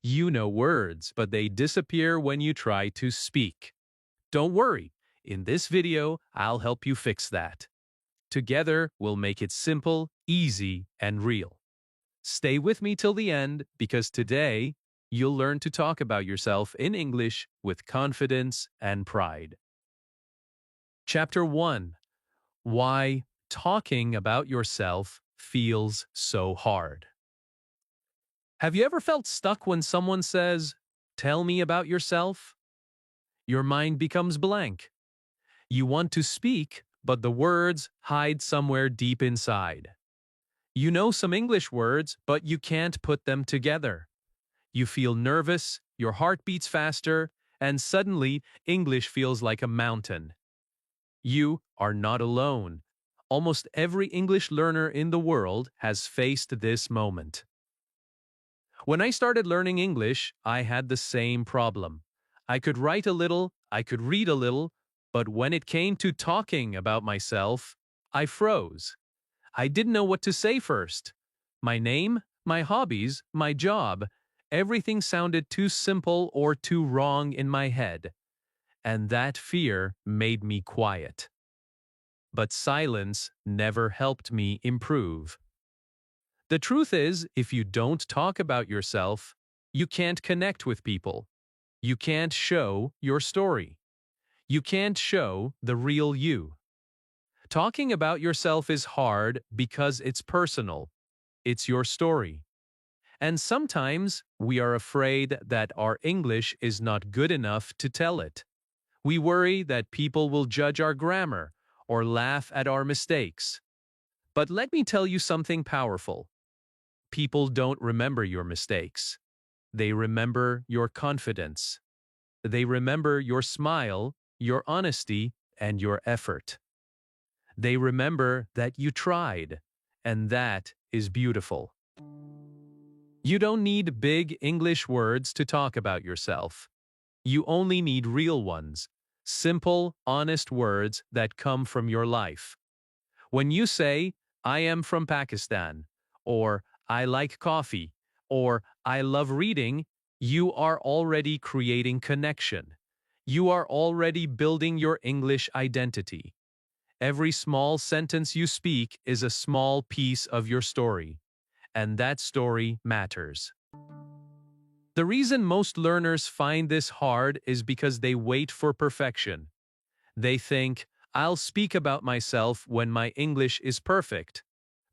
You know words, but they disappear when you try to speak. Don't worry, in this video, I'll help you fix that. Together, we'll make it simple, easy, and real. Stay with me till the end because today, you'll learn to talk about yourself in English with confidence and pride. Chapter 1. Why talking about yourself feels so hard. Have you ever felt stuck when someone says, "Tell me about yourself"? Your mind becomes blank. You want to speak, but the words hide somewhere deep inside. You know some English words, but you can't put them together. You feel nervous, your heart beats faster, and suddenly English feels like a mountain. You are not alone. Almost every English learner in the world has faced this moment. When I started learning English, I had the same problem. I could write a little, I could read a little, but when it came to talking about myself, I froze. I didn't know what to say first. My name, my hobbies, my job, everything sounded too simple or too wrong in my head. And that fear made me quiet. But silence never helped me improve. The truth is, if you don't talk about yourself, you can't connect with people. You can't show your story. You can't show the real you. Talking about yourself is hard because it's personal. It's your story. And sometimes we are afraid that our English is not good enough to tell it. We worry that people will judge our grammar or laugh at our mistakes. But let me tell you something powerful. People don't remember your mistakes. They remember your confidence. They remember your smile, your honesty, and your effort. They remember that you tried, and that is beautiful. You don't need big English words to talk about yourself. You only need real ones, simple, honest words that come from your life. When you say, "I am from Pakistan," or "I like coffee," or "I love reading," you are already creating connection. You are already building your English identity. Every small sentence you speak is a small piece of your story, and that story matters. The reason most learners find this hard is because they wait for perfection. They think, "I'll speak about myself when my English is perfect."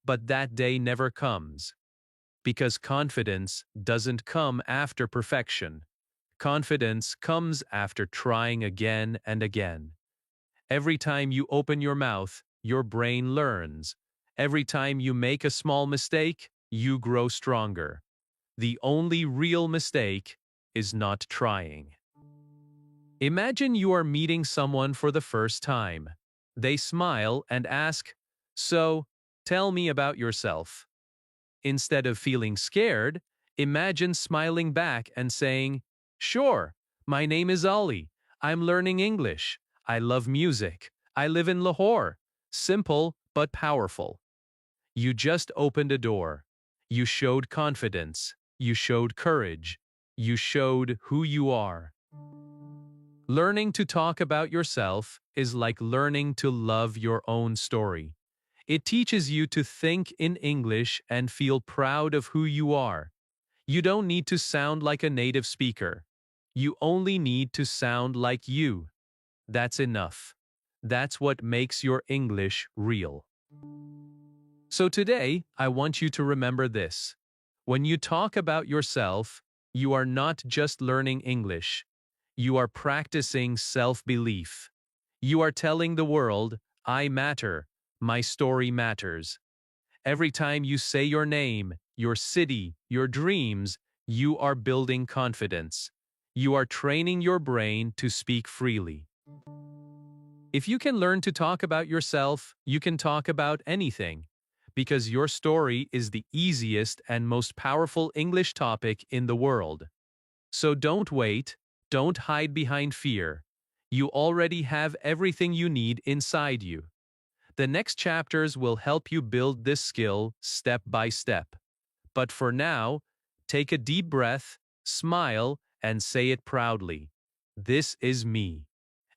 But that day never comes. Because confidence doesn't come after perfection. Confidence comes after trying again and again. Every time you open your mouth, your brain learns. Every time you make a small mistake, you grow stronger. The only real mistake is not trying. Imagine you are meeting someone for the first time. They smile and ask, "So, tell me about yourself." Instead of feeling scared, imagine smiling back and saying, "Sure, my name is Ali. I'm learning English. I love music. I live in Lahore." Simple but powerful. You just opened a door. You showed confidence. You showed courage. You showed who you are. Learning to talk about yourself is like learning to love your own story. It teaches you to think in English and feel proud of who you are. You don't need to sound like a native speaker. You only need to sound like you. That's enough. That's what makes your English real. So today, I want you to remember this. When you talk about yourself, you are not just learning English. You are practicing self-belief. You are telling the world, "I matter. My story matters." Every time you say your name, your city, your dreams, you are building confidence. You are training your brain to speak freely. If you can learn to talk about yourself, you can talk about anything. Because your story is the easiest and most powerful English topic in the world. So don't wait, don't hide behind fear. You already have everything you need inside you. The next chapters will help you build this skill step by step. But for now, take a deep breath, Smile and say it proudly. This is me,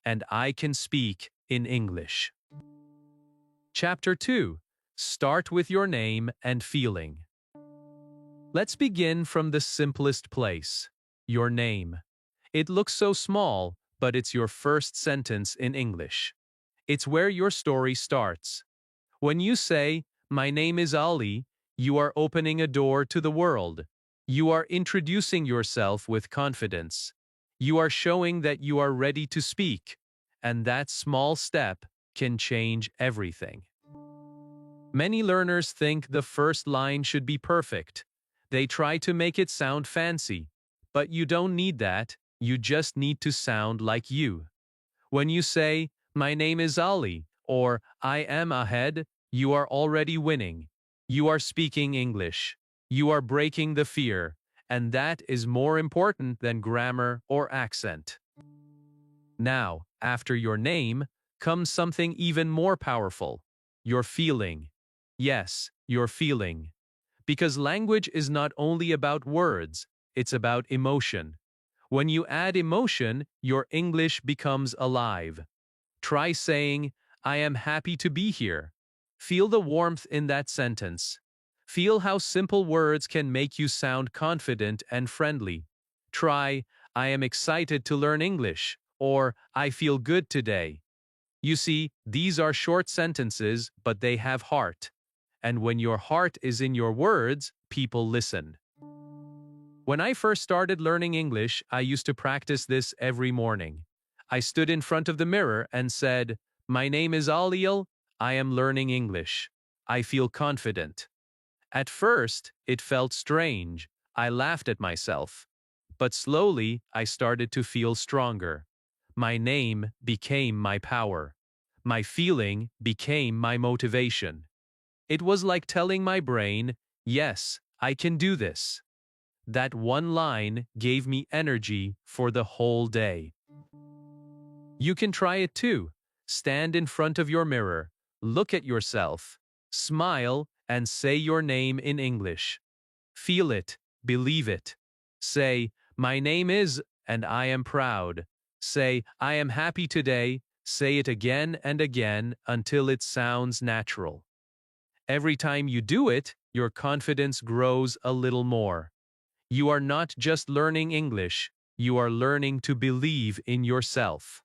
and I can speak in English. Chapter 2. Start with your name and feeling. Let's begin from the simplest place, your name. It looks so small, but it's your first sentence in English. It's where your story starts. When you say, "My name is Ali," you are opening a door to the world. You are introducing yourself with confidence. You are showing that you are ready to speak, and that small step can change everything. Many learners think the first line should be perfect. They try to make it sound fancy, but you don't need that, you just need to sound like you. When you say, "My name is Ali," or "I am Ahead," you are already winning. You are speaking English. You are breaking the fear, and that is more important than grammar or accent. Now, after your name, comes something even more powerful. Your feeling. Yes, your feeling. Because language is not only about words, it's about emotion. When you add emotion, your English becomes alive. Try saying, "I am happy to be here." Feel the warmth in that sentence. Feel how simple words can make you sound confident and friendly. Try, "I am excited to learn English," or "I feel good today." You see, these are short sentences, but they have heart. And when your heart is in your words, people listen. When I first started learning English, I used to practice this every morning. I stood in front of the mirror and said, "My name is Aliel. I am learning English. I feel confident." At first, it felt strange. I laughed at myself. But slowly, I started to feel stronger. My name became my power. My feeling became my motivation. It was like telling my brain, "Yes, I can do this." That one line gave me energy for the whole day. You can try it too. Stand in front of your mirror, look at yourself, smile, and say your name in English. Feel it, believe it. Say, "My name is," and "I am proud." Say, "I am happy today." Say it again and again until it sounds natural. Every time you do it, your confidence grows a little more. You are not just learning English, you are learning to believe in yourself.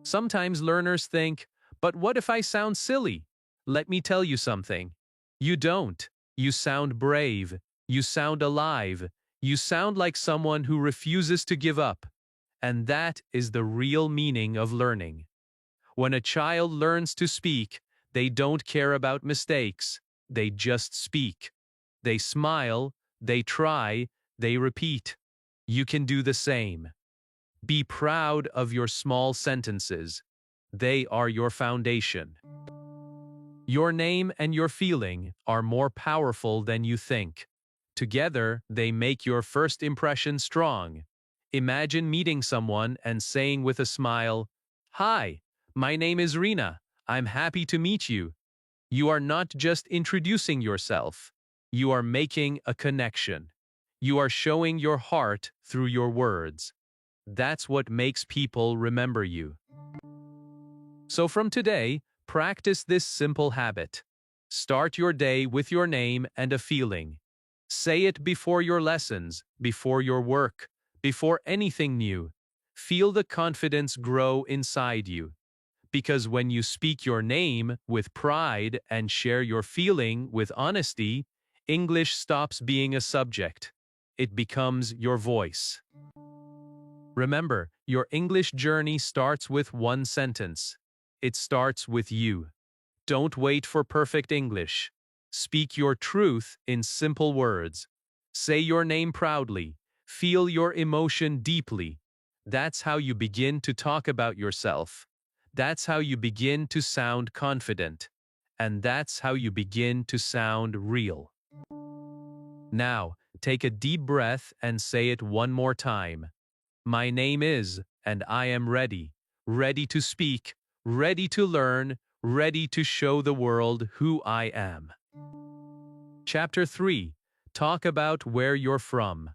Sometimes learners think, "But what if I sound silly?" Let me tell you something. You don't. You sound brave. You sound alive. You sound like someone who refuses to give up. And that is the real meaning of learning. When a child learns to speak, they don't care about mistakes. They just speak. They smile, they try, they repeat. You can do the same. Be proud of your small sentences. They are your foundation. Your name and your feeling are more powerful than you think. Together, they make your first impression strong. Imagine meeting someone and saying with a smile, "Hi, my name is Rina. I'm happy to meet you." You are not just introducing yourself. You are making a connection. You are showing your heart through your words. That's what makes people remember you. So from today, practice this simple habit. Start your day with your name and a feeling. Say it before your lessons, before your work, before anything new. Feel the confidence grow inside you. Because when you speak your name with pride and share your feeling with honesty, English stops being a subject. It becomes your voice. Remember, your English journey starts with one sentence. It starts with you. Don't wait for perfect English. Speak your truth in simple words. Say your name proudly. Feel your emotion deeply. That's how you begin to talk about yourself. That's how you begin to sound confident. And that's how you begin to sound real. Now, take a deep breath and say it one more time. My name is, and I am ready. Ready to speak, ready to learn, ready to show the world who I am. Chapter 3. Talk about where you're from.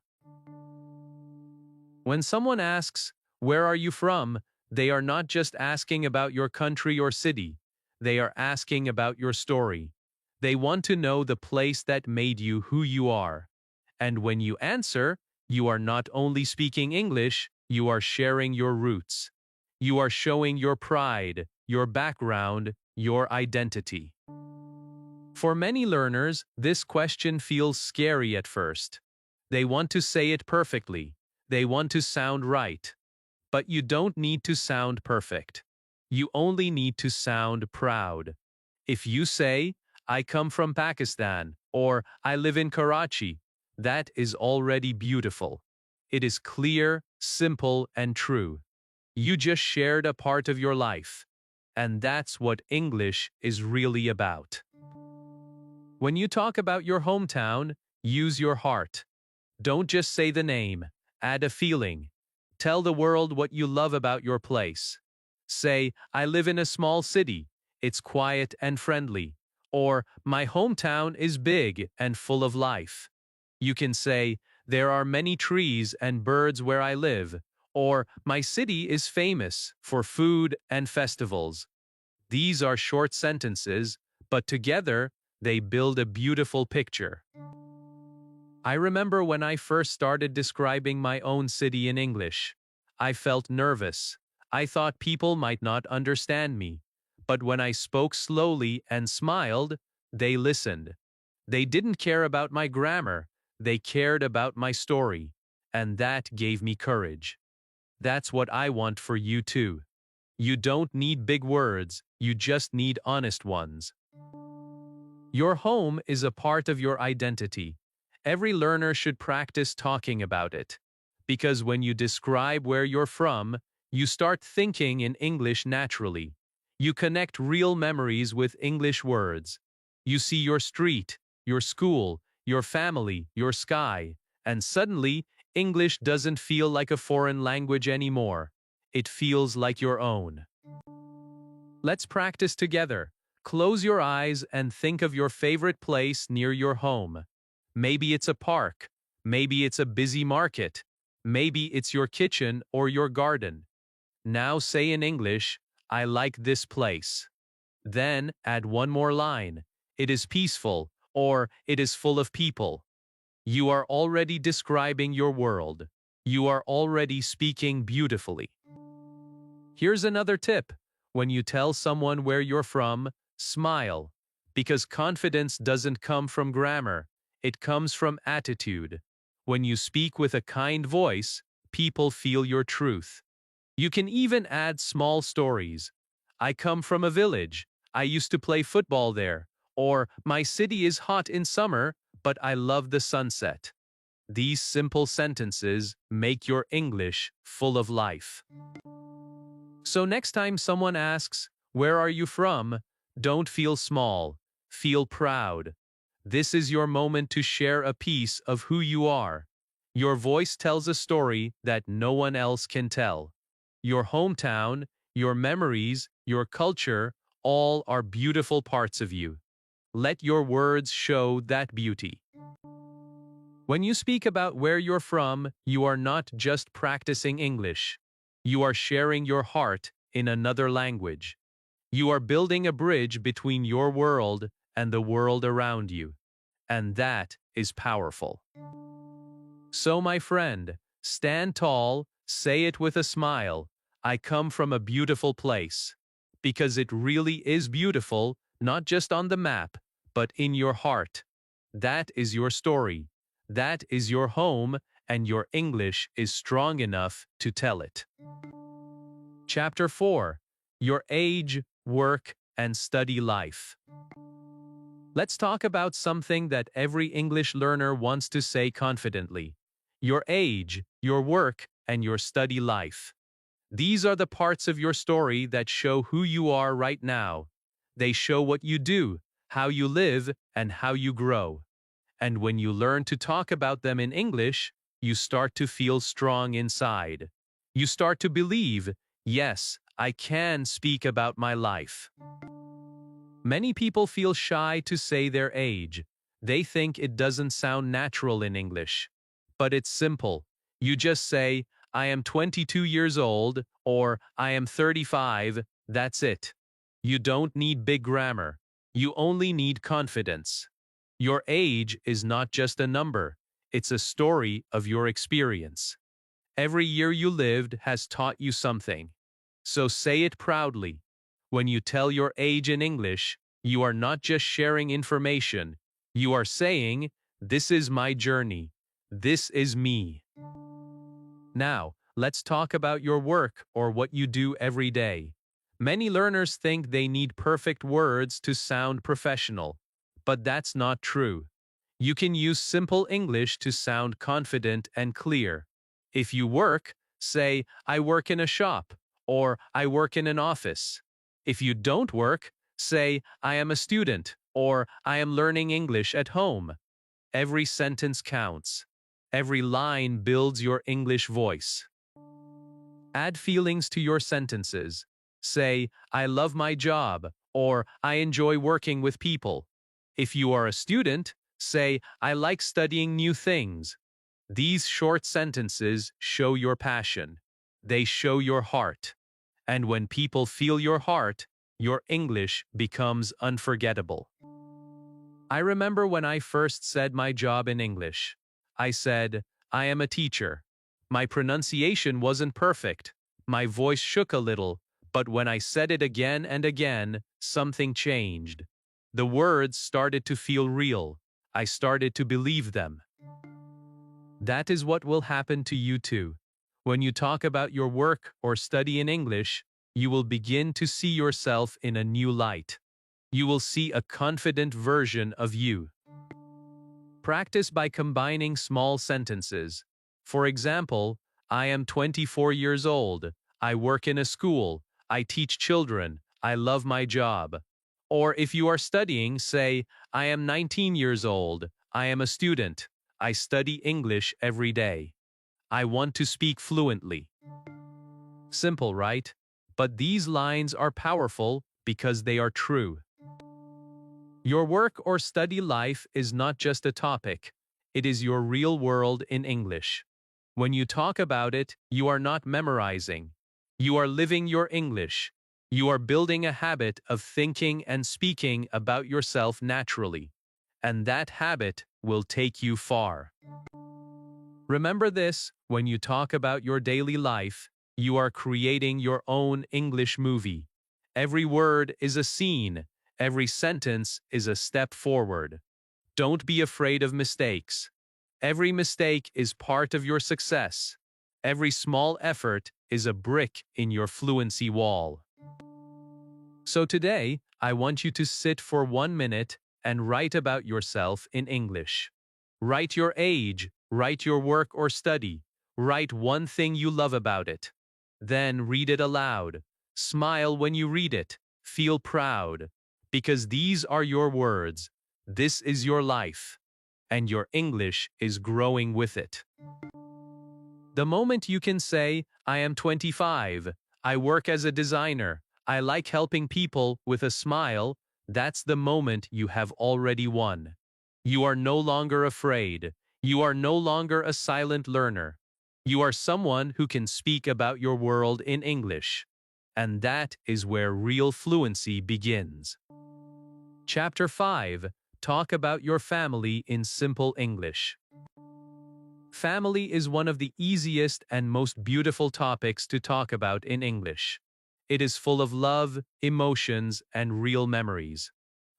When someone asks, "Where are you from?" they are not just asking about your country or city. They are asking about your story. They want to know the place that made you who you are. And when you answer, you are not only speaking English, you are sharing your roots. You are showing your pride, your background, your identity. For many learners, this question feels scary at first. They want to say it perfectly. They want to sound right. But you don't need to sound perfect. You only need to sound proud. If you say, "I come from Pakistan," or "I live in Karachi," that is already beautiful. It is clear, simple, and true. You just shared a part of your life. And that's what English is really about. When you talk about your hometown, use your heart. Don't just say the name, add a feeling. Tell the world what you love about your place. Say, "I live in a small city. It's quiet and friendly." Or, "My hometown is big and full of life." You can say, "There are many trees and birds where I live." Or, "My city is famous for food and festivals." These are short sentences, but together, they build a beautiful picture. I remember when I first started describing my own city in English. I felt nervous. I thought people might not understand me. But when I spoke slowly and smiled, they listened. They didn't care about my grammar. They cared about my story. And that gave me courage. That's what I want for you too. You don't need big words, you just need honest ones. Your home is a part of your identity. Every learner should practice talking about it. Because when you describe where you're from, you start thinking in English naturally. You connect real memories with English words. You see your street, your school, your family, your sky, and suddenly, English doesn't feel like a foreign language anymore. It feels like your own. Let's practice together. Close your eyes and think of your favorite place near your home. Maybe it's a park. Maybe it's a busy market. Maybe it's your kitchen or your garden. Now say in English, "I like this place." Then add one more line. "It is peaceful," or "It is full of people." You are already describing your world. You are already speaking beautifully. Here's another tip. When you tell someone where you're from, smile. Because confidence doesn't come from grammar, it comes from attitude. When you speak with a kind voice, people feel your truth. You can even add small stories. "I come from a village. I used to play football there." Or, "My city is hot in summer, but I love the sunset." These simple sentences make your English full of life. So next time someone asks, "Where are you from?" don't feel small. Feel proud. This is your moment to share a piece of who you are. Your voice tells a story that no one else can tell. Your hometown, your memories, your culture, all are beautiful parts of you. Let your words show that beauty. When you speak about where you're from, you are not just practicing English. You are sharing your heart in another language. You are building a bridge between your world and the world around you. And that is powerful. So, my friend, stand tall, say it with a smile. "I come from a beautiful place." Because it really is beautiful, not just on the map, but in your heart. That is your story. That is your home, and your English is strong enough to tell it. Chapter 4. Your age, work, and study life. Let's talk about something that every English learner wants to say confidently. Your age, your work, and your study life. These are the parts of your story that show who you are right now. They show what you do, how you live, and how you grow. And when you learn to talk about them in English, you start to feel strong inside. You start to believe, "Yes, I can speak about my life." Many people feel shy to say their age. They think it doesn't sound natural in English. But it's simple. You just say, I am 22 years old, or I am 35, that's it. You don't need big grammar. You only need confidence. Your age is not just a number, it's a story of your experience. Every year you lived has taught you something. So say it proudly. When you tell your age in English, you are not just sharing information. You are saying, "This is my journey. This is me." Now, let's talk about your work or what you do every day. Many learners think they need perfect words to sound professional, but that's not true. You can use simple English to sound confident and clear. If you work, say, "I work in a shop," or "I work in an office." If you don't work, say, "I am a student," or "I am learning English at home." Every sentence counts. Every line builds your English voice. Add feelings to your sentences. Say, "I love my job," or "I enjoy working with people." If you are a student, say, "I like studying new things." These short sentences show your passion. They show your heart. And when people feel your heart, your English becomes unforgettable. I remember when I first said my job in English. I said, "I am a teacher." My pronunciation wasn't perfect. My voice shook a little, but when I said it again and again, something changed. The words started to feel real. I started to believe them. That is what will happen to you too. When you talk about your work or study in English, you will begin to see yourself in a new light. You will see a confident version of you. Practice by combining small sentences. For example, "I am 24 years old. I work in a school. I teach children. I love my job." Or if you are studying, say, "I am 19 years old. I am a student. I study English every day. I want to speak fluently." Simple, right? But these lines are powerful because they are true. Your work or study life is not just a topic, it is your real world in English. When you talk about it, you are not memorizing. You are living your English. You are building a habit of thinking and speaking about yourself naturally. And that habit will take you far. Remember this: when you talk about your daily life, you are creating your own English movie. Every word is a scene. Every sentence is a step forward. Don't be afraid of mistakes. Every mistake is part of your success. Every small effort is a brick in your fluency wall. So today, I want you to sit for 1 minute and write about yourself in English. Write your age, write your work or study, write one thing you love about it. Then read it aloud. Smile when you read it. Feel proud. Because these are your words. This is your life. And your English is growing with it. The moment you can say, "I am 25, I work as a designer, I like helping people," with a smile, that's the moment you have already won. You are no longer afraid. You are no longer a silent learner. You are someone who can speak about your world in English. And that is where real fluency begins. Chapter 5. Talk about your family in simple English. Family is one of the easiest and most beautiful topics to talk about in English. It is full of love, emotions, and real memories.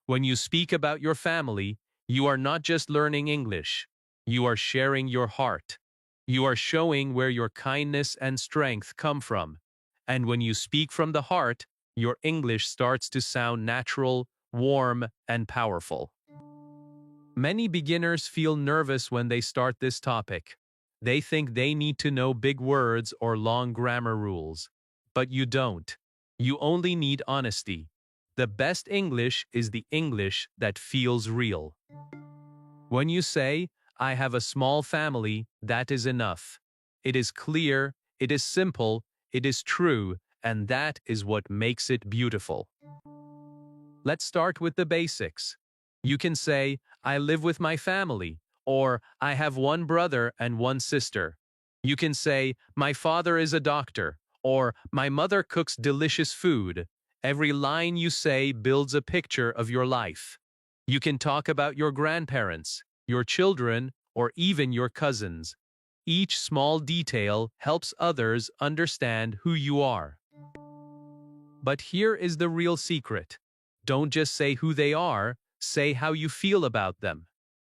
When you speak about your family, you are not just learning English. You are sharing your heart. You are showing where your kindness and strength come from. And when you speak from the heart, your English starts to sound natural, warm, and powerful. Many beginners feel nervous when they start this topic. They think they need to know big words or long grammar rules. But you don't. You only need honesty. The best English is the English that feels real. When you say, "I have a small family," that is enough. It is clear, it is simple, it is true, and that is what makes it beautiful. Let's start with the basics. You can say, "I live with my family," or "I have one brother and one sister." You can say, my father is a doctor, or my mother cooks delicious food. Every line you say builds a picture of your life. You can talk about your grandparents, your children, or even your cousins. Each small detail helps others understand who you are. But here is the real secret. Don't just say who they are, say how you feel about them.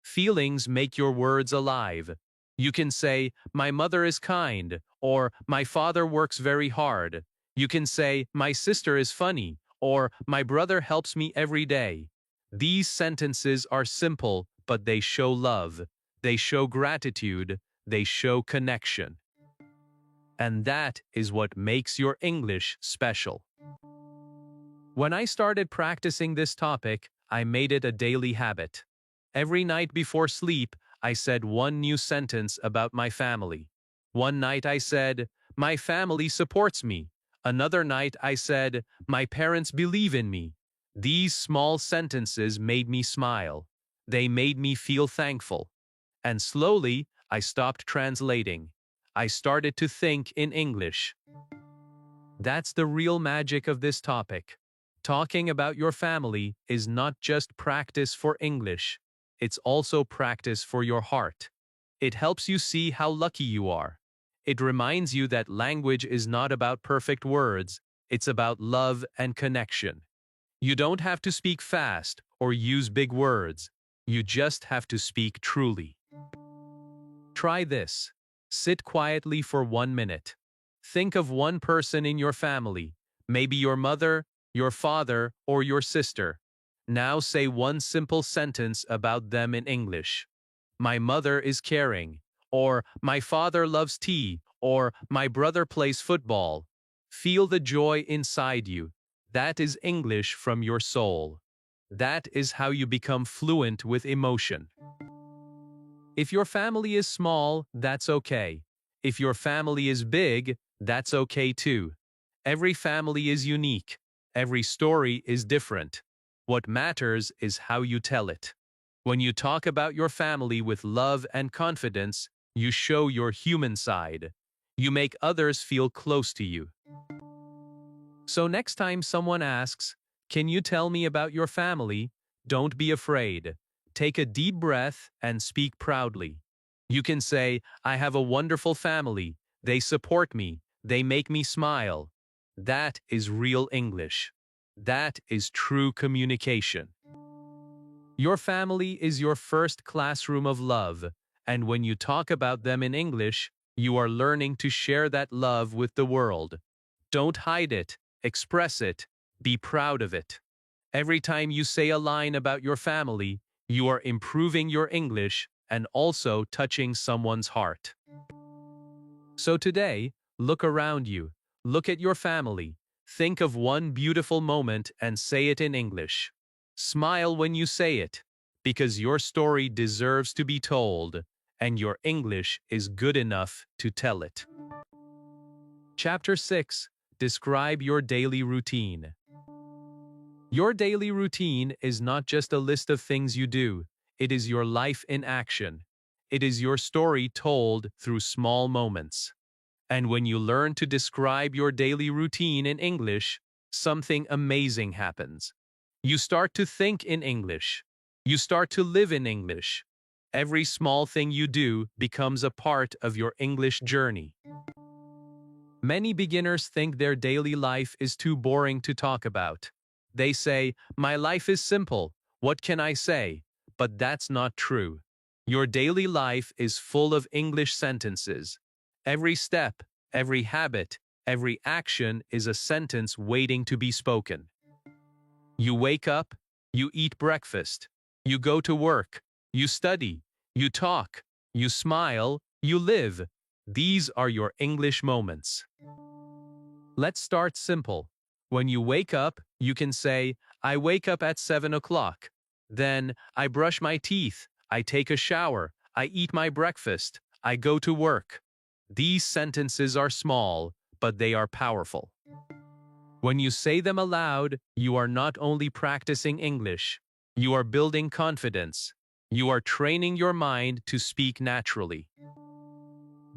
Feelings make your words alive. You can say, my mother is kind, or my father works very hard. You can say, my sister is funny, or my brother helps me every day. These sentences are simple, but they show love. They show gratitude. They show connection. And that is what makes your English special. When I started practicing this topic, I made it a daily habit. Every night before sleep, I said one new sentence about my family. One night I said, my family supports me. Another night I said, my parents believe in me. These small sentences made me smile. They made me feel thankful. And slowly, I stopped translating. I started to think in English. That's the real magic of this topic. Talking about your family is not just practice for English. It's also practice for your heart. It helps you see how lucky you are. It reminds you that language is not about perfect words, it's about love and connection. You don't have to speak fast or use big words. You just have to speak truly. Try this. Sit quietly for 1 minute. Think of one person in your family, maybe your mother, your father, or your sister. Now say one simple sentence about them in English. My mother is caring, or my father loves tea, or my brother plays football. Feel the joy inside you. That is English from your soul. That is how you become fluent with emotion. If your family is small, that's okay. If your family is big, that's okay too. Every family is unique. Every story is different. What matters is how you tell it. When you talk about your family with love and confidence, you show your human side. You make others feel close to you. So next time someone asks, can you tell me about your family? Don't be afraid. Take a deep breath and speak proudly. You can say, I have a wonderful family. They support me. They make me smile. That is real English. That is true communication. Your family is your first classroom of love, and when you talk about them in English, you are learning to share that love with the world. Don't hide it, express it, be proud of it. Every time you say a line about your family, you are improving your English and also touching someone's heart. So today, look around you, look at your family, think of one beautiful moment and say it in English. Smile when you say it, because your story deserves to be told, and your English is good enough to tell it. Chapter 6. Describe your daily routine. Your daily routine is not just a list of things you do, it is your life in action. It is your story told through small moments. And when you learn to describe your daily routine in English, something amazing happens. You start to think in English. You start to live in English. Every small thing you do becomes a part of your English journey. Many beginners think their daily life is too boring to talk about. They say, my life is simple, what can I say? But that's not true. Your daily life is full of English sentences. Every step, every habit, every action is a sentence waiting to be spoken. You wake up, you eat breakfast, you go to work, you study, you talk, you smile, you live. These are your English moments. Let's start simple. When you wake up, you can say, I wake up at 7 o'clock. Then, I brush my teeth, I take a shower, I eat my breakfast, I go to work. These sentences are small, but they are powerful. When you say them aloud, you are not only practicing English, you are building confidence. You are training your mind to speak naturally.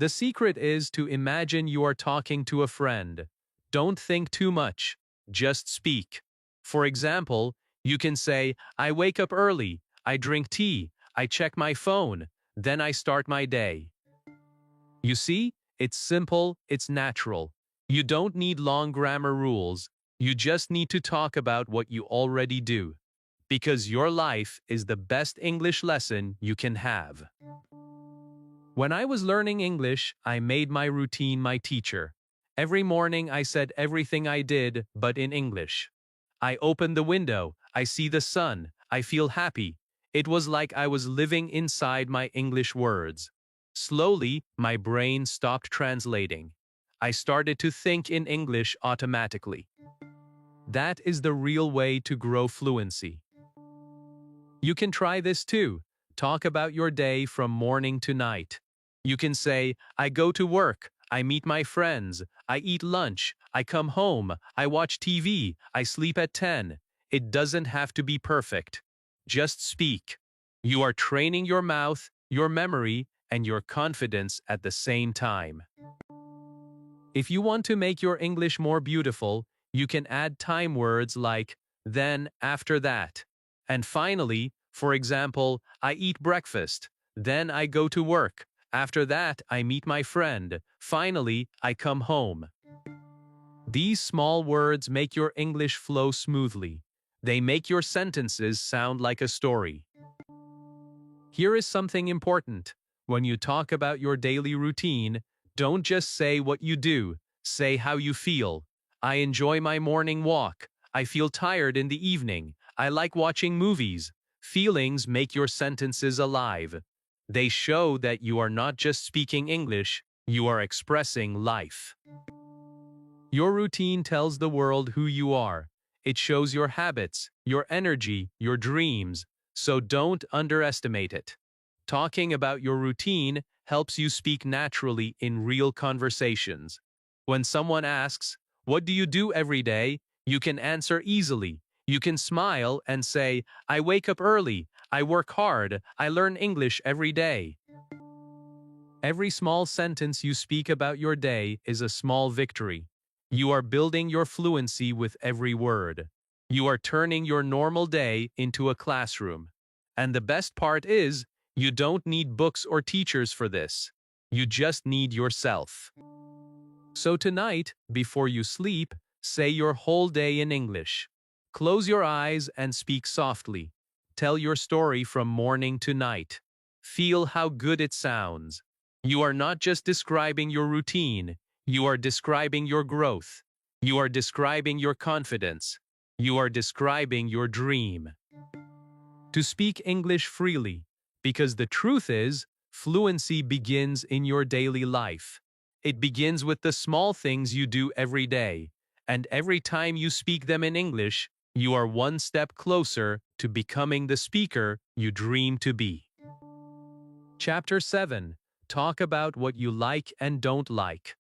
The secret is to imagine you are talking to a friend. Don't think too much, just speak. For example, you can say, I wake up early, I drink tea, I check my phone, then I start my day. You see, it's simple, it's natural. You don't need long grammar rules, you just need to talk about what you already do. Because your life is the best English lesson you can have. When I was learning English, I made my routine my teacher. Every morning I said everything I did, but in English. I open the window, I see the sun, I feel happy. It was like I was living inside my English words. Slowly, my brain stopped translating. I started to think in English automatically. That is the real way to grow fluency. You can try this too. Talk about your day from morning to night. You can say, I go to work, I meet my friends, I eat lunch, I come home, I watch TV, I sleep at 10. It doesn't have to be perfect. Just speak. You are training your mouth, your memory, and your confidence at the same time. If you want to make your English more beautiful, you can add time words like then, after that. And finally, for example, I eat breakfast, then I go to work, after that I meet my friend, finally I come home. These small words make your English flow smoothly. They make your sentences sound like a story. Here is something important. When you talk about your daily routine, don't just say what you do, say how you feel. I enjoy my morning walk. I feel tired in the evening. I like watching movies. Feelings make your sentences alive. They show that you are not just speaking English, you are expressing life. Your routine tells the world who you are. It shows your habits, your energy, your dreams, so don't underestimate it. Talking about your routine helps you speak naturally in real conversations. When someone asks, what do you do every day? You can answer easily. You can smile and say, I wake up early, I work hard, I learn English every day. Every small sentence you speak about your day is a small victory. You are building your fluency with every word. You are turning your normal day into a classroom. And the best part is, you don't need books or teachers for this. You just need yourself. So tonight, before you sleep, say your whole day in English. Close your eyes and speak softly. Tell your story from morning to night. Feel how good it sounds. You are not just describing your routine, you are describing your growth. You are describing your confidence. You are describing your dream. To speak English freely, because the truth is, fluency begins in your daily life. It begins with the small things you do every day, and every time you speak them in English, you are one step closer to becoming the speaker you dream to be. Chapter 7. Talk about what you like and don't like.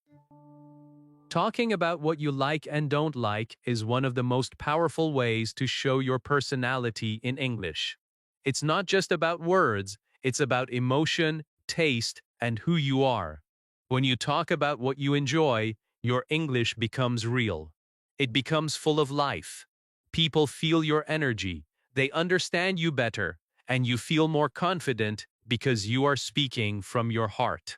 Talking about what you like and don't like is one of the most powerful ways to show your personality in English. It's not just about words, it's about emotion, taste, and who you are. When you talk about what you enjoy, your English becomes real. It becomes full of life. People feel your energy, they understand you better, and you feel more confident because you are speaking from your heart.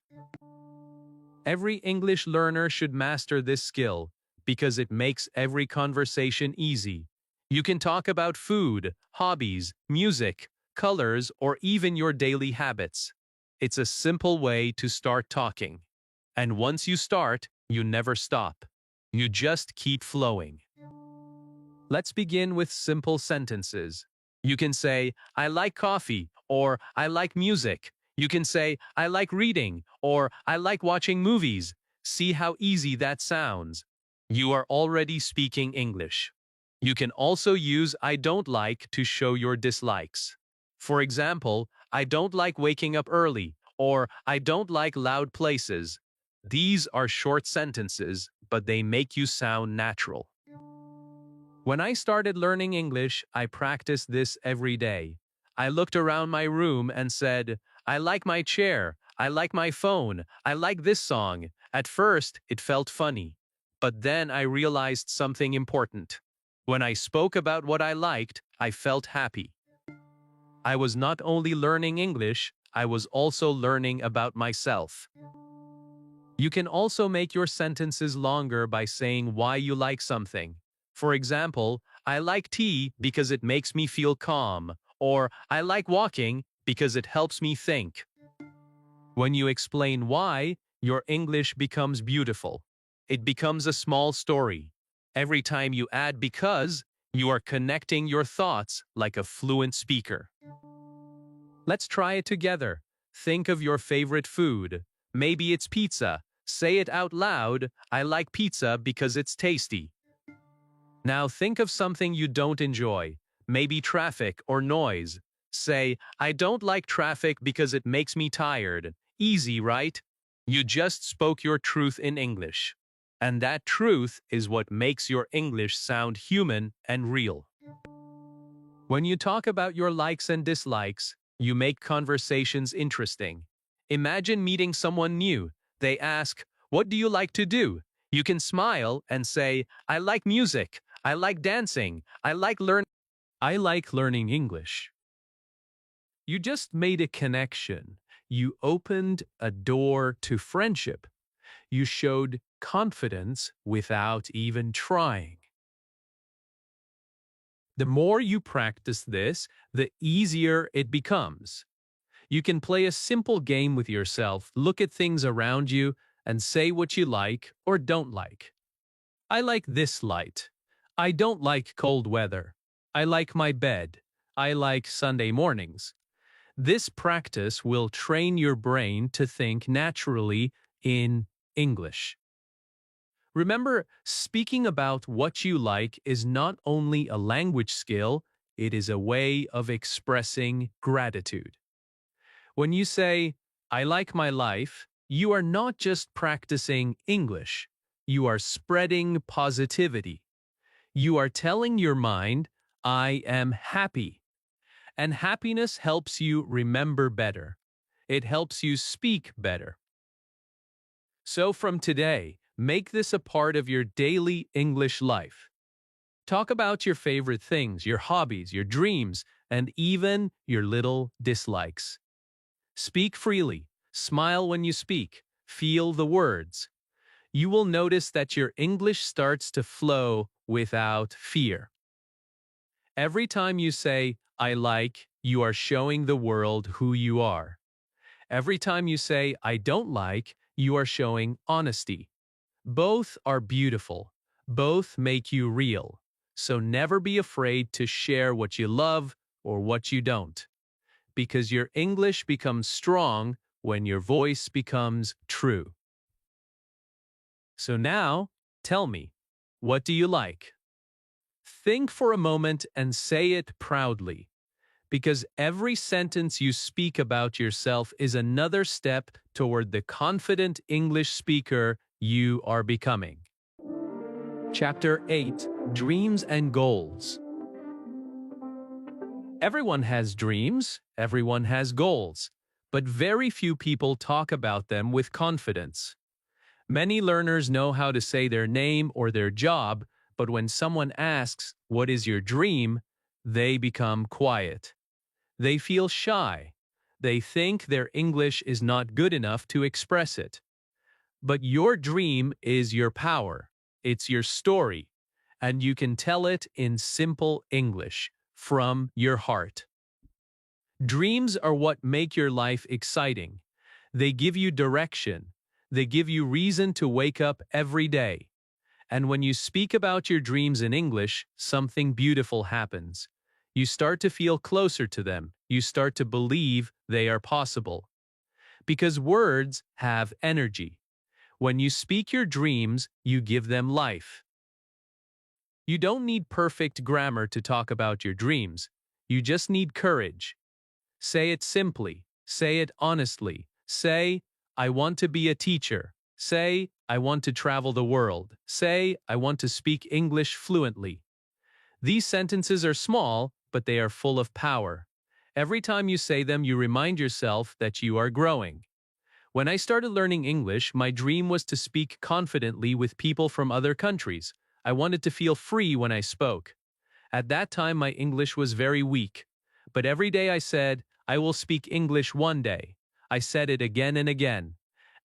Every English learner should master this skill because it makes every conversation easy. You can talk about food, hobbies, music, colors, or even your daily habits. It's a simple way to start talking. And once you start, you never stop. You just keep flowing. Let's begin with simple sentences. You can say, I like coffee, or I like music. You can say, I like reading, or I like watching movies. See how easy that sounds. You are already speaking English. You can also use I don't like to show your dislikes. For example, I don't like waking up early, or I don't like loud places. These are short sentences, but they make you sound natural. When I started learning English, I practiced this every day. I looked around my room and said, I like my chair, I like my phone. I like this song. At first, it felt funny. But then I realized something important. When I spoke about what I liked, I felt happy. I was not only learning English, I was also learning about myself. You can also make your sentences longer by saying why you like something. For example, I like tea because it makes me feel calm, or I like walking because it helps me think. When you explain why, your English becomes beautiful. It becomes a small story. Every time you add because, you are connecting your thoughts like a fluent speaker. Let's try it together. Think of your favorite food. Maybe it's pizza. Say it out loud. I like pizza because it's tasty. Now think of something you don't enjoy. Maybe traffic or noise. Say, I don't like traffic because it makes me tired. Easy, right? You just spoke your truth in English. And that truth is what makes your English sound human and real. When you talk about your likes and dislikes, you make conversations interesting. Imagine meeting someone new. They ask, what do you like to do? You can smile and say, I like music. I like dancing. I like learning English. You just made a connection. You opened a door to friendship. You showed confidence without even trying. The more you practice this, the easier it becomes. You can play a simple game with yourself, look at things around you, and say what you like or don't like. I like this light. I don't like cold weather. I like my bed. I like Sunday mornings. This practice will train your brain to think naturally in English. Remember, speaking about what you like is not only a language skill, it is a way of expressing gratitude. When you say, I like my life, you are not just practicing English. You are spreading positivity. You are telling your mind, I am happy. And happiness helps you remember better. It helps you speak better. So from today, make this a part of your daily English life. Talk about your favorite things, your hobbies, your dreams, and even your little dislikes. Speak freely. Smile when you speak. Feel the words. You will notice that your English starts to flow without fear. Every time you say, I like, you are showing the world who you are. Every time you say, I don't like, you are showing honesty. Both are beautiful. Both make you real. So never be afraid to share what you love or what you don't. Because your English becomes strong when your voice becomes true. So now, tell me, what do you like? Think for a moment and say it proudly. Because every sentence you speak about yourself is another step toward the confident English speaker you are becoming. Chapter 8: Dreams and Goals. Everyone has dreams, everyone has goals, but very few people talk about them with confidence. Many learners know how to say their name or their job, but when someone asks, "What is your dream?" they become quiet. They feel shy. They think their English is not good enough to express it. But your dream is your power. It's your story, and you can tell it in simple English from your heart. Dreams are what make your life exciting. They give you direction. They give you reason to wake up every day. And when you speak about your dreams in English, something beautiful happens. You start to feel closer to them. You start to believe they are possible. Because words have energy. When you speak your dreams, you give them life. You don't need perfect grammar to talk about your dreams. You just need courage. Say it simply. Say it honestly. Say, I want to be a teacher. Say, I want to travel the world. Say, I want to speak English fluently. These sentences are small, but they are full of power. Every time you say them, you remind yourself that you are growing. When I started learning English, my dream was to speak confidently with people from other countries. I wanted to feel free when I spoke. At that time, my English was very weak. But every day I said, I will speak English one day. I said it again and again.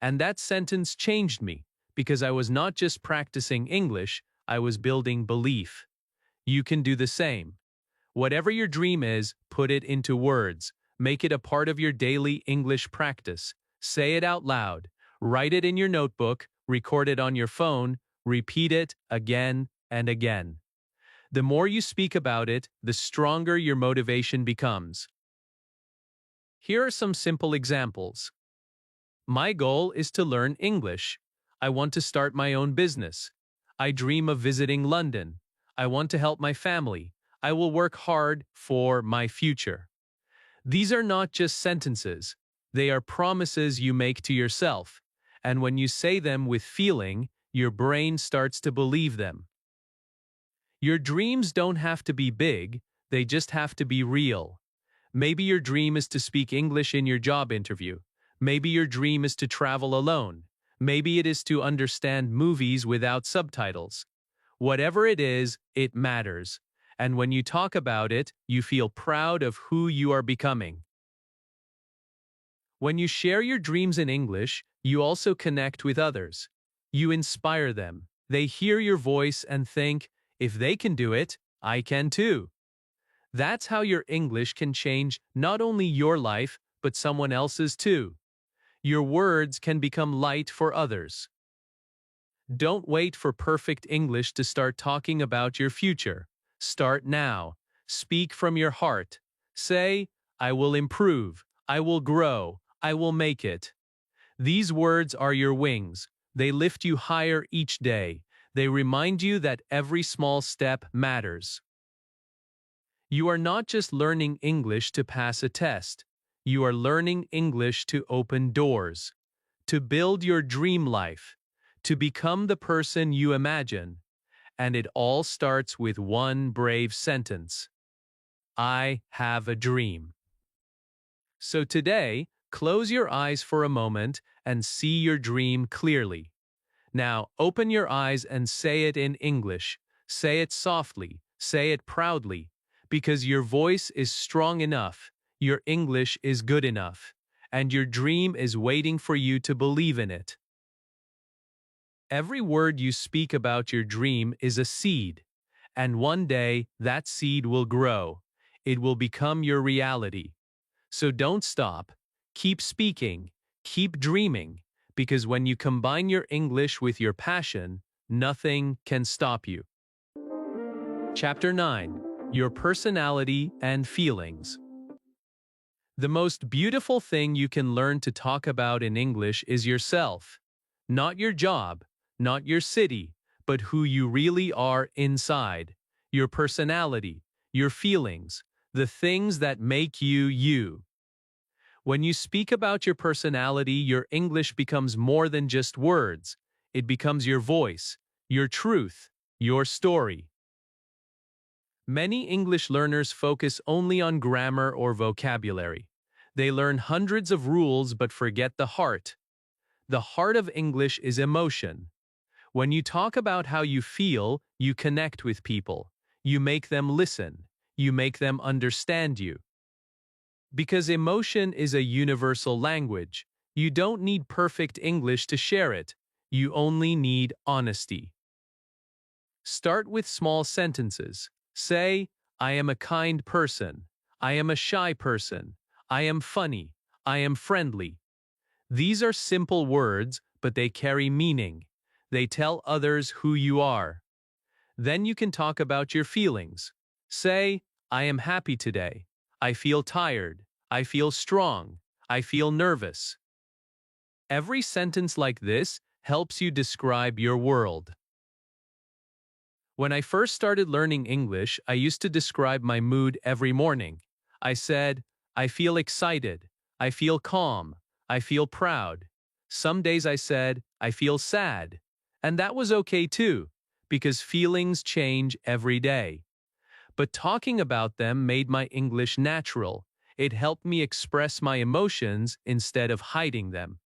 And that sentence changed me, because I was not just practicing English, I was building belief. You can do the same. Whatever your dream is, put it into words. Make it a part of your daily English practice. Say it out loud. Write it in your notebook, record it on your phone, repeat it again and again. The more you speak about it, the stronger your motivation becomes. Here are some simple examples. My goal is to learn English. I want to start my own business. I dream of visiting London. I want to help my family. I will work hard for my future. These are not just sentences. They are promises you make to yourself. And when you say them with feeling, your brain starts to believe them. Your dreams don't have to be big, they just have to be real. Maybe your dream is to speak English in your job interview. Maybe your dream is to travel alone. Maybe it is to understand movies without subtitles. Whatever it is, it matters. And when you talk about it, you feel proud of who you are becoming. When you share your dreams in English, you also connect with others. You inspire them. They hear your voice and think, if they can do it, I can too. That's how your English can change not only your life, but someone else's too. Your words can become light for others. Don't wait for perfect English to start talking about your future. Start now. Speak from your heart. Say, I will improve. I will grow. I will make it. These words are your wings. They lift you higher each day. They remind you that every small step matters. You are not just learning English to pass a test. You are learning English to open doors, to build your dream life, to become the person you imagine. And it all starts with one brave sentence. I have a dream. So today, close your eyes for a moment and see your dream clearly. Now, open your eyes and say it in English. Say it softly. Say it proudly. Because your voice is strong enough, your English is good enough, and your dream is waiting for you to believe in it. Every word you speak about your dream is a seed, and one day that seed will grow. It will become your reality. So don't stop. Keep speaking. Keep dreaming. Because when you combine your English with your passion, nothing can stop you. Chapter 9. Your personality and feelings. The most beautiful thing you can learn to talk about in English is yourself. Not your job, not your city, but who you really are inside. Your personality, your feelings, the things that make you you. When you speak about your personality, your English becomes more than just words. It becomes your voice, your truth, your story. Many English learners focus only on grammar or vocabulary. They learn hundreds of rules but forget the heart. The heart of English is emotion. When you talk about how you feel, you connect with people. You make them listen. You make them understand you. Because emotion is a universal language, you don't need perfect English to share it. You only need honesty. Start with small sentences. Say, I am a kind person. I am a shy person. I am funny. I am friendly. These are simple words, but they carry meaning. They tell others who you are. Then you can talk about your feelings. Say, I am happy today. I feel tired. I feel strong. I feel nervous. Every sentence like this helps you describe your world. When I first started learning English, I used to describe my mood every morning. I said, I feel excited. I feel calm. I feel proud. Some days I said, I feel sad. And that was okay too, because feelings change every day. But talking about them made my English natural. It helped me express my emotions instead of hiding them.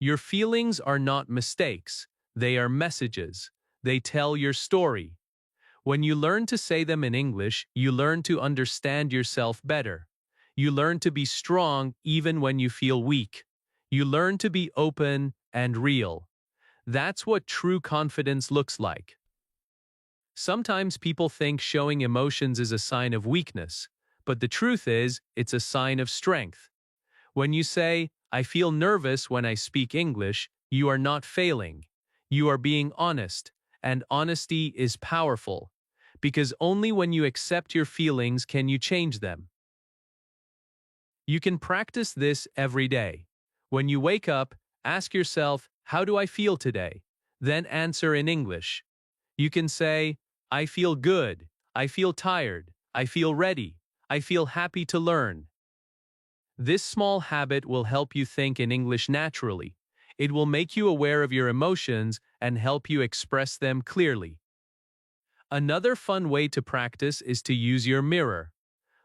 Your feelings are not mistakes, they are messages. They tell your story. When you learn to say them in English, you learn to understand yourself better. You learn to be strong even when you feel weak. You learn to be open and real. That's what true confidence looks like. Sometimes people think showing emotions is a sign of weakness, but the truth is, it's a sign of strength. When you say, I feel nervous when I speak English, you are not failing. You are being honest, and honesty is powerful, because only when you accept your feelings can you change them. You can practice this every day. When you wake up, ask yourself, how do I feel today? Then answer in English. You can say, I feel good, I feel tired, I feel ready, I feel happy to learn. This small habit will help you think in English naturally. It will make you aware of your emotions and help you express them clearly. Another fun way to practice is to use your mirror.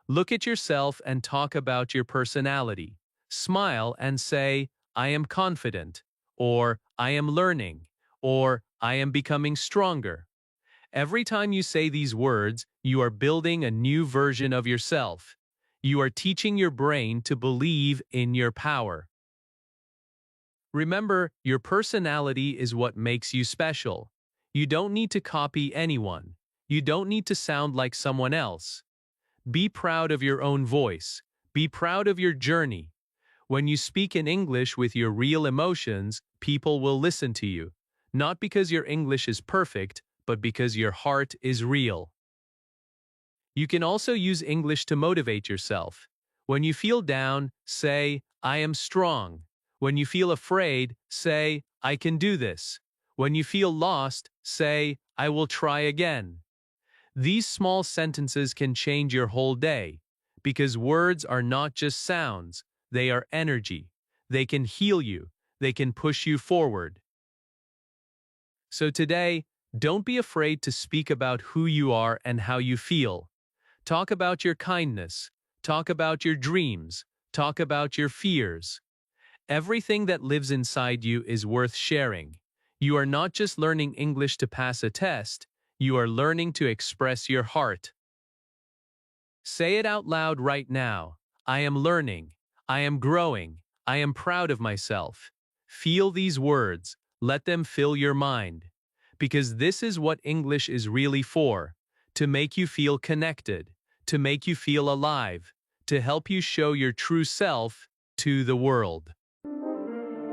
Look at yourself and talk about your personality. Smile and say, I am confident, or I am learning, or I am becoming stronger. Every time you say these words, you are building a new version of yourself. You are teaching your brain to believe in your power. Remember, your personality is what makes you special. You don't need to copy anyone. You don't need to sound like someone else. Be proud of your own voice. Be proud of your journey. When you speak in English with your real emotions, people will listen to you. Not because your English is perfect, but because your heart is real. You can also use English to motivate yourself. When you feel down, say, I am strong. When you feel afraid, say, I can do this. When you feel lost, say, I will try again. These small sentences can change your whole day, because words are not just sounds, they are energy. They can heal you, they can push you forward. So today, don't be afraid to speak about who you are and how you feel. Talk about your kindness. Talk about your dreams. Talk about your fears. Everything that lives inside you is worth sharing. You are not just learning English to pass a test, you are learning to express your heart. Say it out loud right now. I am learning. I am growing. I am proud of myself. Feel these words. Let them fill your mind. Because this is what English is really for. To make you feel connected. To make you feel alive. To help you show your true self to the world.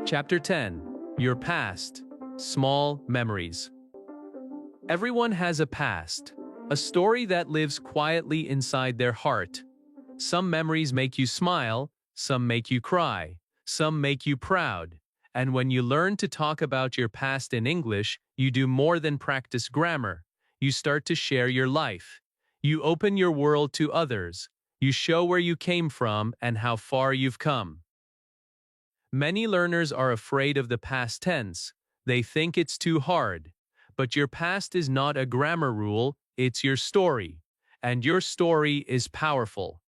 Chapter 10. Your past. Small memories. Everyone has a past. A story that lives quietly inside their heart. Some memories make you smile, some make you cry, some make you proud. And when you learn to talk about your past in English, you do more than practice grammar. You start to share your life. You open your world to others. You show where you came from and how far you've come. Many learners are afraid of the past tense. They think it's too hard. But your past is not a grammar rule, it's your story. And your story is powerful.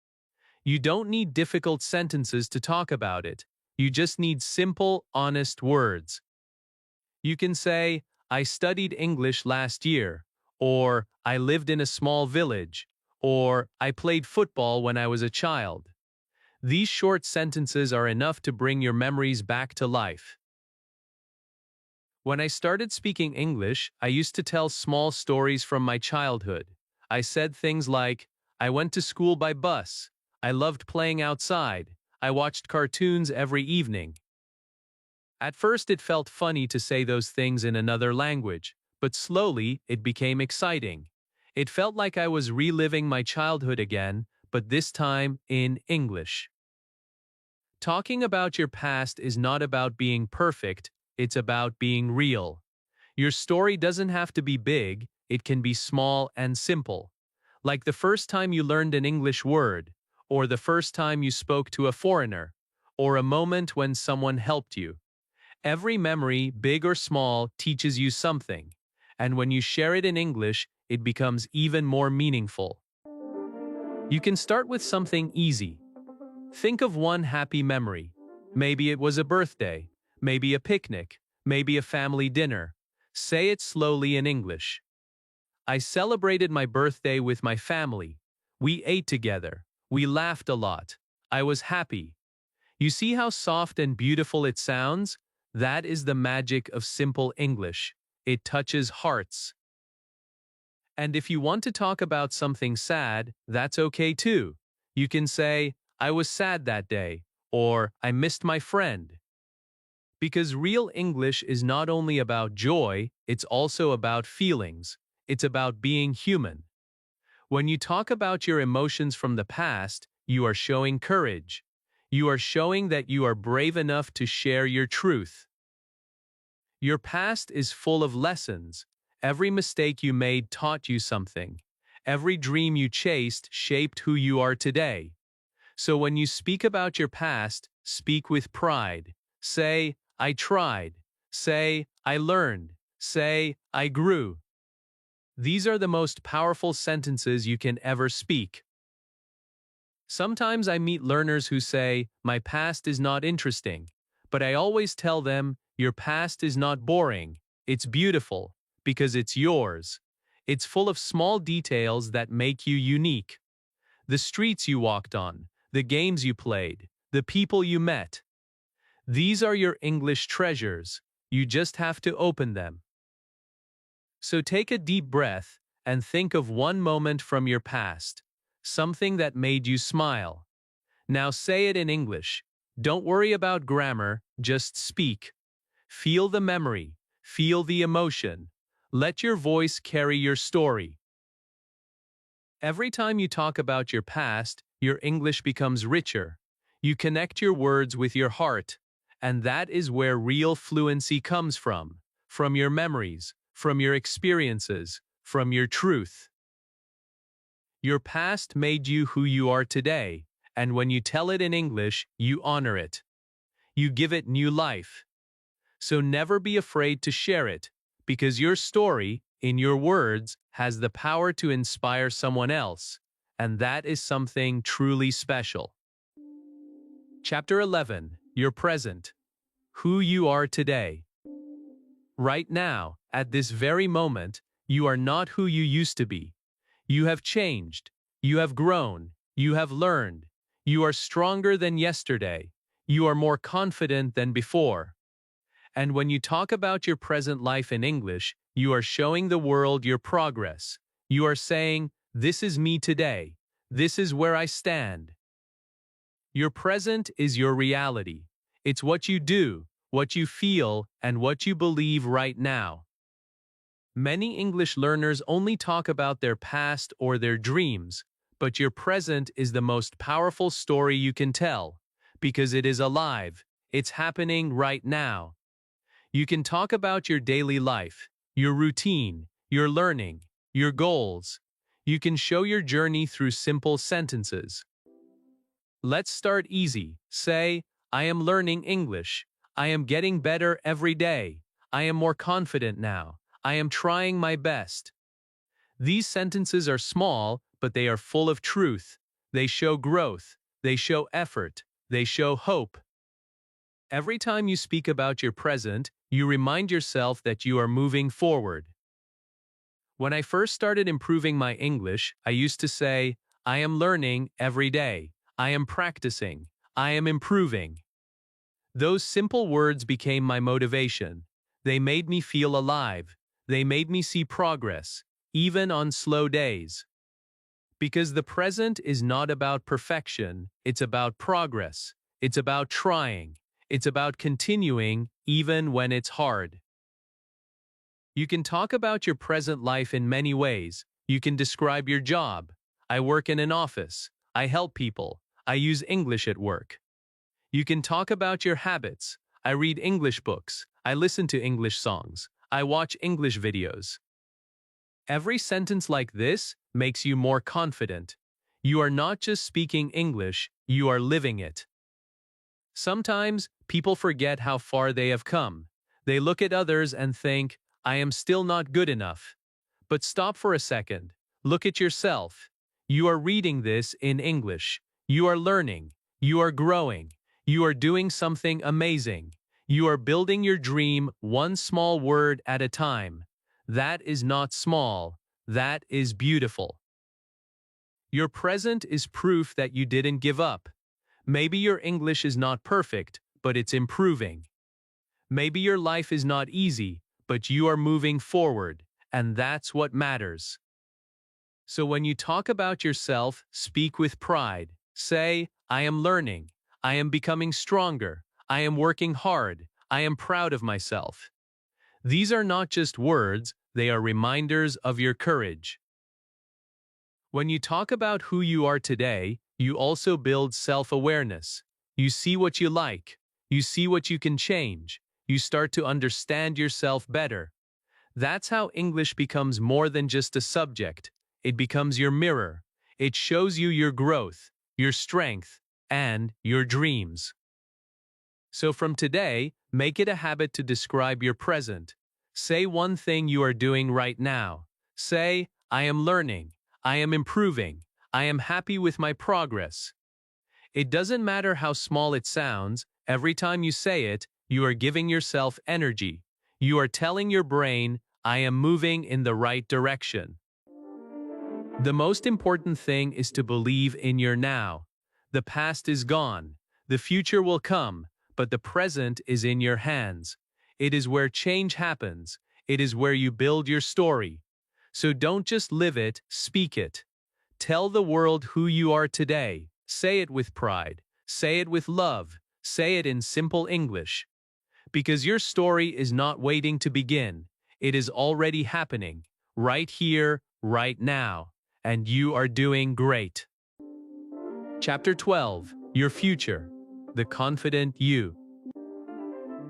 You don't need difficult sentences to talk about it. You just need simple, honest words. You can say, I studied English last year, or I lived in a small village, or I played football when I was a child. These short sentences are enough to bring your memories back to life. When I started speaking English, I used to tell small stories from my childhood. I said things like, I went to school by bus. I loved playing outside. I watched cartoons every evening. At first it felt funny to say those things in another language, but slowly it became exciting. It felt like I was reliving my childhood again, but this time in English. Talking about your past is not about being perfect, it's about being real. Your story doesn't have to be big, it can be small and simple. Like the first time you learned an English word, or the first time you spoke to a foreigner, or a moment when someone helped you. Every memory, big or small, teaches you something. And when you share it in English, it becomes even more meaningful. You can start with something easy. Think of one happy memory. Maybe it was a birthday. maybe a picnic, maybe a family dinner. Say it slowly in English. I celebrated my birthday with my family. We ate together. We laughed a lot. I was happy. You see how soft and beautiful it sounds? That is the magic of simple English. It touches hearts. And if you want to talk about something sad, that's okay too. You can say, I was sad that day, or I missed my friend. Because real English is not only about joy, it's also about feelings. It's about being human. When you talk about your emotions from the past, you are showing courage. You are showing that you are brave enough to share your truth. Your past is full of lessons. Every mistake you made taught you something. Every dream you chased shaped who you are today. So when you speak about your past, speak with pride. Say, I tried. Say, I learned. Say, I grew. These are the most powerful sentences you can ever speak. Sometimes I meet learners who say, my past is not interesting. But I always tell them, your past is not boring. It's beautiful, because it's yours. It's full of small details that make you unique. The streets you walked on, the games you played, the people you met. These are your English treasures. You just have to open them. So take a deep breath and think of one moment from your past, something that made you smile. Now say it in English. Don't worry about grammar, just speak. Feel the memory, feel the emotion. Let your voice carry your story. Every time you talk about your past, your English becomes richer. You connect your words with your heart, and that is where real fluency comes from your memories, from your experiences, from your truth. Your past made you who you are today, and when you tell it in English, you honor it. You give it new life. So never be afraid to share it, because your story, in your words, has the power to inspire someone else, and that is something truly special. Chapter 11. Your present. Who you are today. Right now, at this very moment, you are not who you used to be. You have changed. You have grown. You have learned. You are stronger than yesterday. You are more confident than before. And when you talk about your present life in English, you are showing the world your progress. You are saying, this is me today. This is where I stand. Your present is your reality. It's what you do, what you feel, and what you believe right now. Many English learners only talk about their past or their dreams, but your present is the most powerful story you can tell, because it is alive. It's happening right now. You can talk about your daily life, your routine, your learning, your goals. You can show your journey through simple sentences. Let's start easy. Say, I am learning English. I am getting better every day. I am more confident now. I am trying my best. These sentences are small, but they are full of truth. They show growth. They show effort. They show hope. Every time you speak about your present, you remind yourself that you are moving forward. When I first started improving my English, I used to say, I am learning every day. I am practicing. I am improving. Those simple words became my motivation. They made me feel alive. They made me see progress, even on slow days. Because the present is not about perfection, it's about progress. It's about trying. It's about continuing, even when it's hard. You can talk about your present life in many ways. You can describe your job. I work in an office. I help people. I use English at work. You can talk about your habits. I read English books. I listen to English songs. I watch English videos. Every sentence like this makes you more confident. You are not just speaking English, you are living it. Sometimes, people forget how far they have come. They look at others and think, I am still not good enough. But stop for a second. Look at yourself. You are reading this in English. You are learning. You are growing. You are doing something amazing. You are building your dream one small word at a time. That is not small. That is beautiful. Your present is proof that you didn't give up. Maybe your English is not perfect, but it's improving. Maybe your life is not easy, but you are moving forward, and that's what matters. So when you talk about yourself, speak with pride. Say, I am learning. I am becoming stronger. I am working hard. I am proud of myself. These are not just words, they are reminders of your courage. When you talk about who you are today, you also build self-awareness. You see what you like. You see what you can change. You start to understand yourself better. That's how English becomes more than just a subject. It becomes your mirror. It shows you your growth, your strength, and your dreams. So from today, make it a habit to describe your present. Say one thing you are doing right now. Say, I am learning. I am improving. I am happy with my progress. It doesn't matter how small it sounds, every time you say it, you are giving yourself energy. You are telling your brain, I am moving in the right direction. The most important thing is to believe in your now. The past is gone. The future will come, but the present is in your hands. It is where change happens. It is where you build your story. So don't just live it, speak it. Tell the world who you are today. Say it with pride. Say it with love. Say it in simple English. Because your story is not waiting to begin. It is already happening. Right here, right now. And you are doing great. Chapter 12. Your future. The confident you.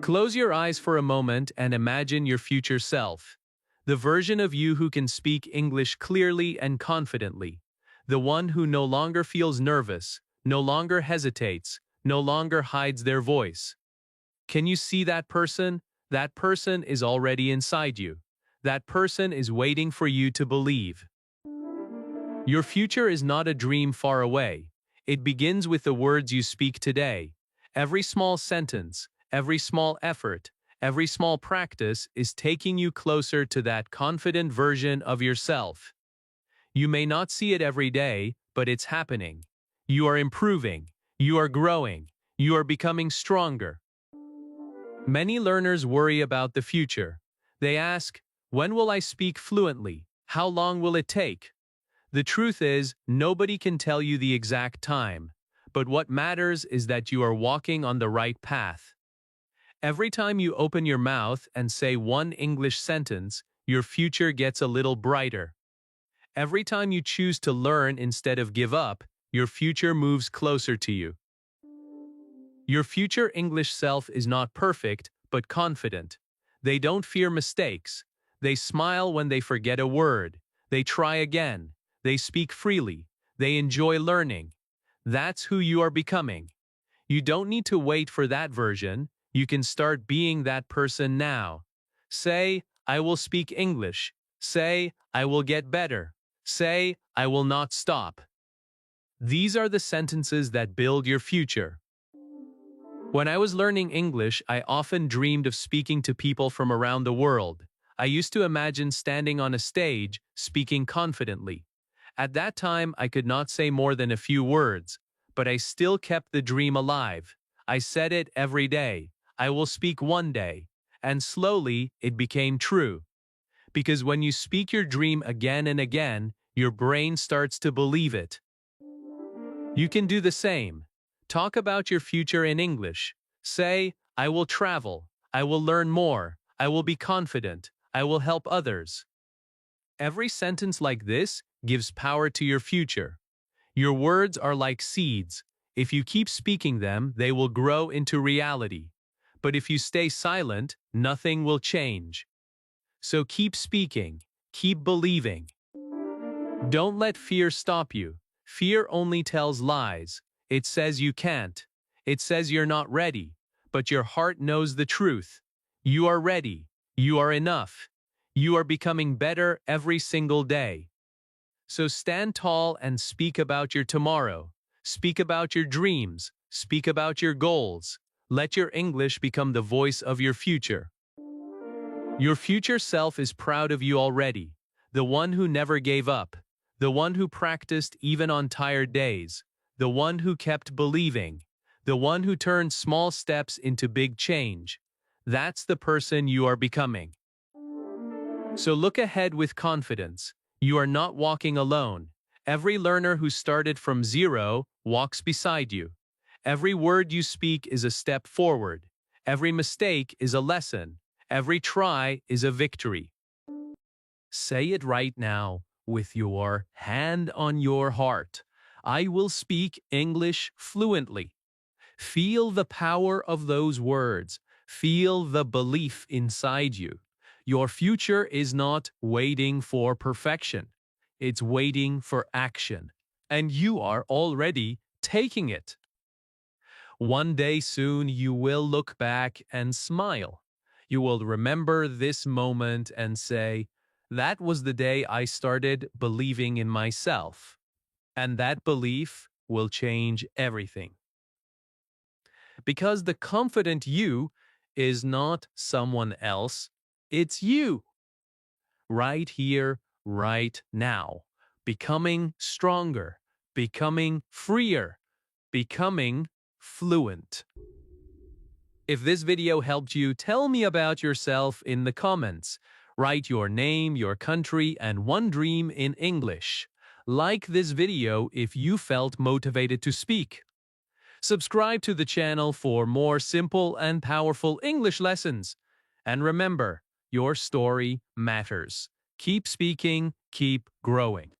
Close your eyes for a moment and imagine your future self. The version of you who can speak English clearly and confidently. The one who no longer feels nervous, no longer hesitates, no longer hides their voice. Can you see that person? That person is already inside you. That person is waiting for you to believe. Your future is not a dream far away. It begins with the words you speak today. Every small sentence, every small effort, every small practice is taking you closer to that confident version of yourself. You may not see it every day, but it's happening. You are improving. You are growing. You are becoming stronger. Many learners worry about the future. They ask, when will I speak fluently? How long will it take? The truth is, nobody can tell you the exact time. But what matters is that you are walking on the right path. Every time you open your mouth and say one English sentence, your future gets a little brighter. Every time you choose to learn instead of give up, your future moves closer to you. Your future English self is not perfect, but confident. They don't fear mistakes. They smile when they forget a word. They try again. They speak freely. They enjoy learning. That's who you are becoming. You don't need to wait for that version. You can start being that person now. Say, I will speak English. Say, I will get better. Say, I will not stop. These are the sentences that build your future. When I was learning English, I often dreamed of speaking to people from around the world. I used to imagine standing on a stage, speaking confidently. At that time, I could not say more than a few words, but I still kept the dream alive. I said it every day. I will speak one day. And slowly, it became true. Because when you speak your dream again and again, your brain starts to believe it. You can do the same. Talk about your future in English. Say, I will travel. I will learn more. I will be confident. I will help others. Every sentence like this gives power to your future. Your words are like seeds. If you keep speaking them, they will grow into reality. But if you stay silent, nothing will change. So keep speaking. Keep believing. Don't let fear stop you. Fear only tells lies. It says you can't. It says you're not ready. But your heart knows the truth. You are ready. You are enough. You are becoming better every single day. So stand tall and speak about your tomorrow. Speak about your dreams. Speak about your goals. Let your English become the voice of your future. Your future self is proud of you already, the one who never gave up, the one who practiced even on tired days, the one who kept believing, the one who turned small steps into big change. That's the person you are becoming. So look ahead with confidence. You are not walking alone. Every learner who started from zero walks beside you. Every word you speak is a step forward. Every mistake is a lesson. Every try is a victory. Say it right now with your hand on your heart. I will speak English fluently. Feel the power of those words. Feel the belief inside you. Your future is not waiting for perfection. It's waiting for action. And you are already taking it. One day soon you will look back and smile. You will remember this moment and say, that was the day I started believing in myself. And that belief will change everything. Because the confident you is not someone else, it's you. Right here, right now. Becoming stronger, becoming freer, becoming fluent. If this video helped you, tell me about yourself in the comments. Write your name, your country, and one dream in English. Like this video if you felt motivated to speak. Subscribe to the channel for more simple and powerful English lessons. And remember, your story matters. Keep speaking, keep growing.